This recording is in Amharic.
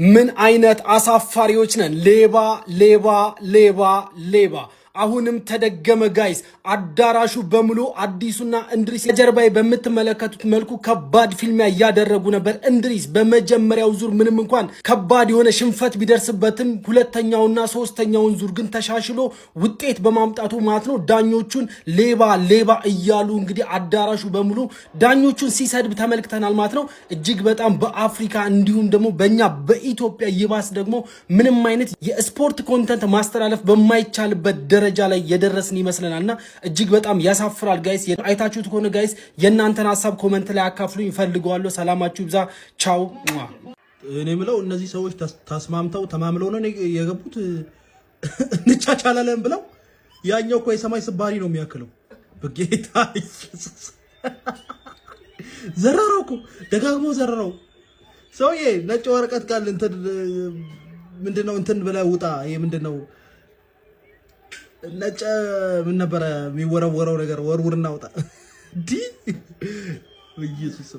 ምን አይነት አሳፋሪዎች ነን! ሌባ ሌባ ሌባ ሌባ! አሁንም ተደገመ ጋይስ። አዳራሹ በሙሉ አዲሱና እንድሪስ ጀርባይ በምትመለከቱት መልኩ ከባድ ፊልሚያ እያደረጉ ነበር። እንድሪስ በመጀመሪያው ዙር ምንም እንኳን ከባድ የሆነ ሽንፈት ቢደርስበትም ሁለተኛውና ሶስተኛውን ዙር ግን ተሻሽሎ ውጤት በማምጣቱ ማለት ነው ዳኞቹን ሌባ ሌባ እያሉ እንግዲህ አዳራሹ በሙሉ ዳኞቹን ሲሰድብ ተመልክተናል ማለት ነው። እጅግ በጣም በአፍሪካ እንዲሁም ደግሞ በእኛ በኢትዮጵያ ይባስ ደግሞ ምንም አይነት የስፖርት ኮንተንት ማስተላለፍ በማይቻልበት ደረጃ ላይ የደረስን ይመስለናልና እጅግ በጣም ያሳፍራል ጋይስ። አይታችሁት ከሆነ ጋይስ የእናንተን ሐሳብ ኮሜንት ላይ አካፍሉኝ እፈልጋለሁ። ሰላማችሁ ይብዛ። ቻው። እኔ ምለው እነዚህ ሰዎች ተስማምተው ተማምለው ነው የገቡት እንቻቻላለን ብለው። ያኛው እኮ የሰማይ ስባሪ ነው የሚያክለው። በጌታ ኢየሱስ ዘረረው እኮ ደጋግሞ ዘረረው። ሰውዬ ነጭ ወረቀት ቃል እንትን ምንድነው እንትን ብለህ ውጣ። ይሄ ምንድነው ነጭ ምን ነበረ የሚወረወረው ነገር ወርውርና ውጣ ዲ ኢየሱስ